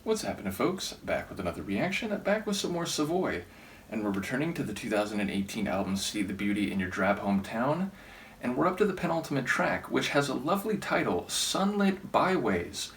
What's happening, folks? Back with another reaction, back with some more Savoy. And we're returning to the 2018 album See the Beauty in Your Drab Hometown. And we're up to the penultimate track, which has a lovely title, Sunlit Byways.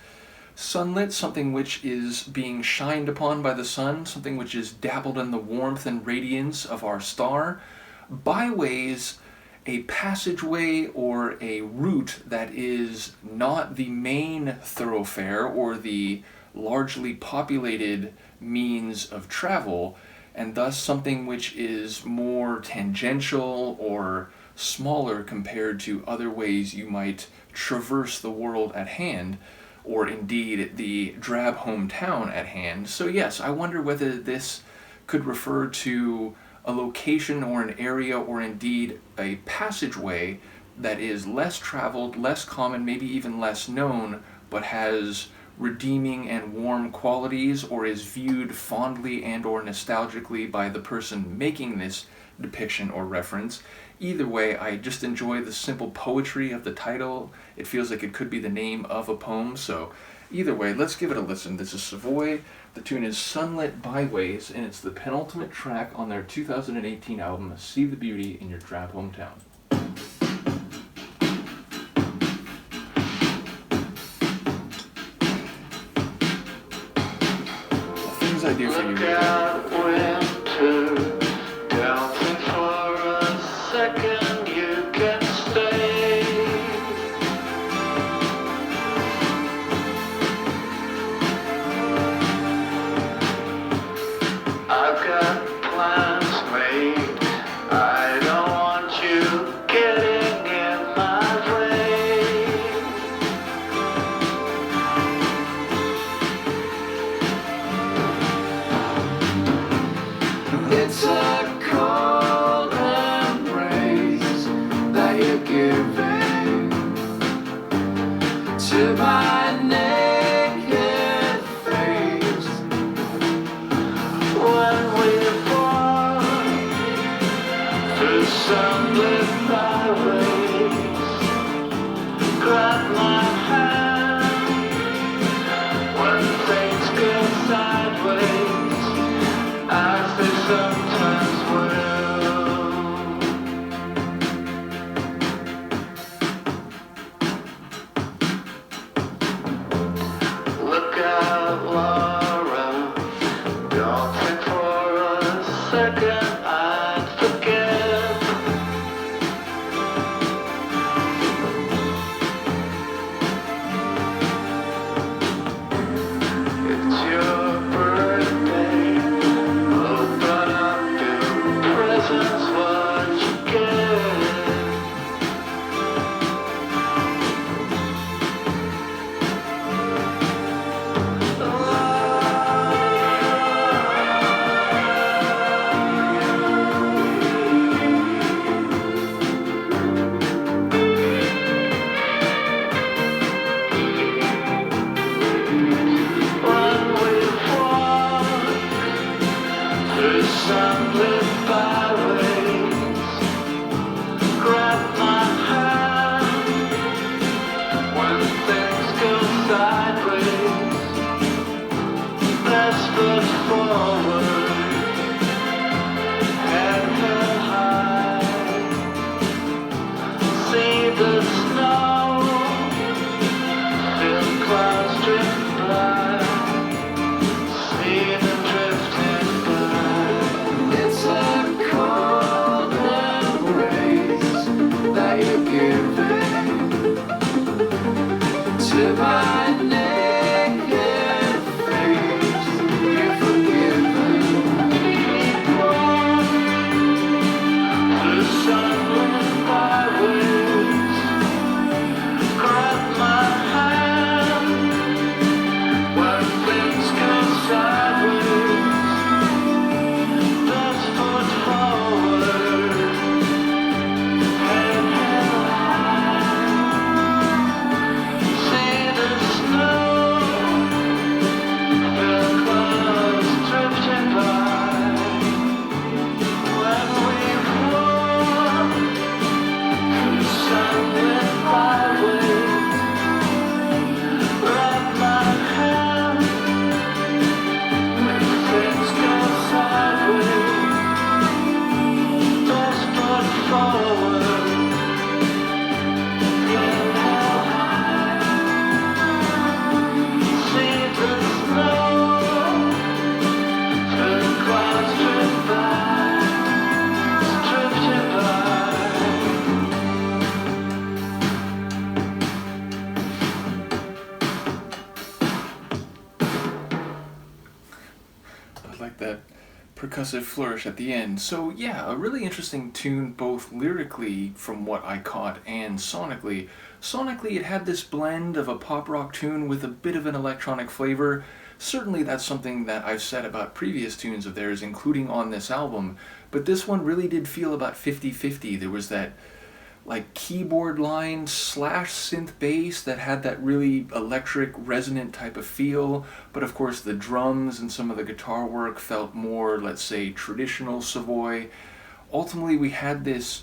Sunlit, something which is being shined upon by the sun, something which is dabbled in the warmth and radiance of our star. Byways, a passageway or a route that is not the main thoroughfare or the largely populated means of travel, and thus something which is more tangential or smaller compared to other ways you might traverse the world at hand, or indeed the drab hometown at hand. So yes, I wonder whether this could refer to a location or an area or indeed a passageway that is less traveled, less common, maybe even less known, but has redeeming and warm qualities, or is viewed fondly and or nostalgically by the person making this depiction or reference. Either way, I just enjoy the simple poetry of the title. It feels like it could be the name of a poem, so either way, let's give it a listen. This is Savoy. The tune is Sunlit Byways, and it's the penultimate track on their 2018 album, See the Beauty in Your Drab Hometown. I do for you. Look out, winter, dancing for a second, you can stay. I've got plans made, I don't want you getting in my way. It's a cold embrace that you're giving to my naked face. When we walk through sunlit byways, grab my hand when things go sideways, as they sometimes will. Look out, Laura, don't think for a second I'd forget. It's your birthday, open up your presents, what you get. When we walk through sunlit byways, grab my hand when things go sideways. Best foot forward, head held high. See the snow, feel clouds drift by. See them drifting by. It's a cold embrace that you're giving to my naked face. You're forgiven. like that percussive flourish at the end. So yeah, a really interesting tune both lyrically from what I caught and sonically. Sonically it had this blend of a pop rock tune with a bit of an electronic flavor. Certainly that's something that I've said about previous tunes of theirs, including on this album, but this one really did feel about 50-50. There was that like keyboard line slash synth bass that had that really electric resonant type of feel, but of course the drums and some of the guitar work felt more, let's say, traditional Savoy. Ultimately we had this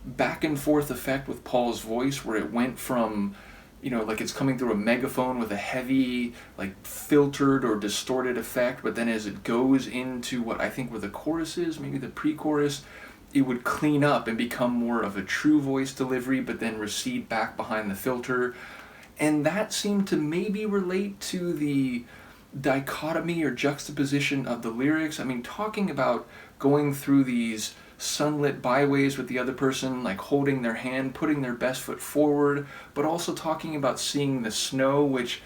back and forth effect with Paul's voice where it went from, like it's coming through a megaphone with a heavy, like filtered or distorted effect, but then as it goes into what I think were the choruses, maybe the pre-chorus, it would clean up and become more of a true voice delivery, but then recede back behind the filter. And that seemed to maybe relate to the dichotomy or juxtaposition of the lyrics. I mean, talking about going through these sunlit byways with the other person, like holding their hand, putting their best foot forward, but also talking about seeing the snow, which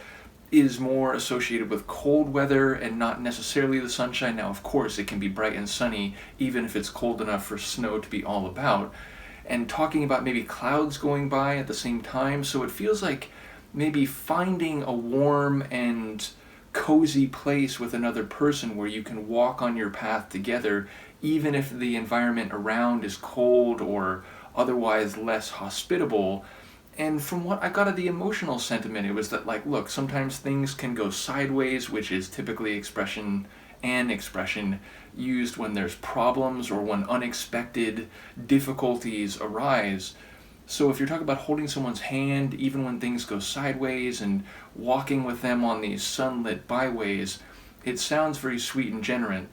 is more associated with cold weather and not necessarily the sunshine. Now, of course, it can be bright and sunny, even if it's cold enough for snow to be all about. And talking about maybe clouds going by at the same time, so it feels like maybe finding a warm and cozy place with another person where you can walk on your path together, even if the environment around is cold or otherwise less hospitable. And from what I got of the emotional sentiment, it was that, like, look, sometimes things can go sideways, which is typically expression used when there's problems or when unexpected difficulties arise. So if you're talking about holding someone's hand, even when things go sideways, and walking with them on these sunlit byways, it sounds very sweet and genuine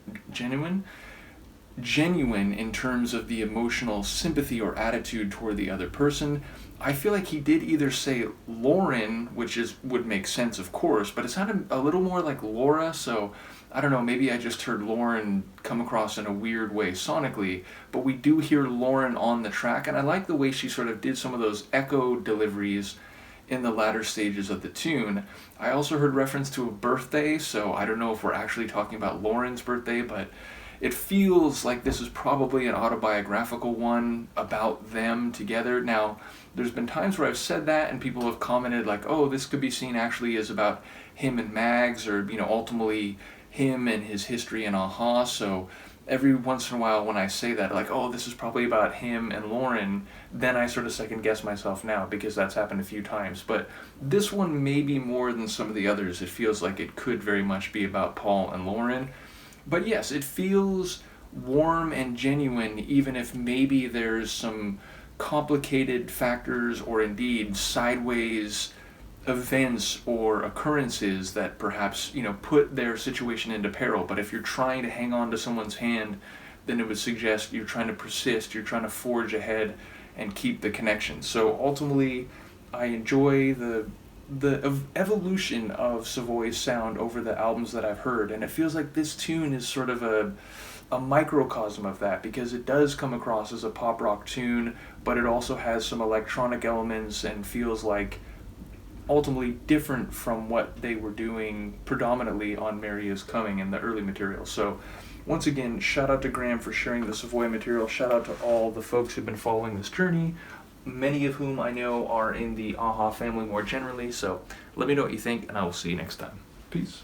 in terms of the emotional sympathy or attitude toward the other person. I feel like he did either say Lauren, which would make sense, of course, but it sounded a little more like Laura, so I don't know, maybe I just heard Lauren come across in a weird way sonically, but we do hear Lauren on the track, and I like the way she sort of did some of those echo deliveries in the latter stages of the tune. I also heard reference to a birthday, so I don't know if we're actually talking about Lauren's birthday, but it feels like this is probably an autobiographical one about them together. Now, there's been times where I've said that and people have commented like, oh, this could be seen actually as about him and Mags, or, ultimately him and his history in Aha. So every once in a while when I say that, like, oh, this is probably about him and Lauren, then I sort of second guess myself now, because that's happened a few times. But this one may be more than some of the others. It feels like it could very much be about Paul and Lauren. But yes, it feels warm and genuine, even if maybe there's some complicated factors or indeed sideways events or occurrences that perhaps, put their situation into peril. But if you're trying to hang on to someone's hand, then it would suggest you're trying to persist, you're trying to forge ahead and keep the connection. So ultimately, I enjoy the evolution of Savoy's sound over the albums that I've heard, and it feels like this tune is sort of a microcosm of that, because it does come across as a pop rock tune, but it also has some electronic elements and feels like ultimately different from what they were doing predominantly on Mary Is Coming in the early material. So once again, shout out to Graham for sharing the Savoy material. Shout out to all the folks who've been following this journey, many of whom I know are in the Aha family more generally. So let me know what you think, and I will see you next time. Peace.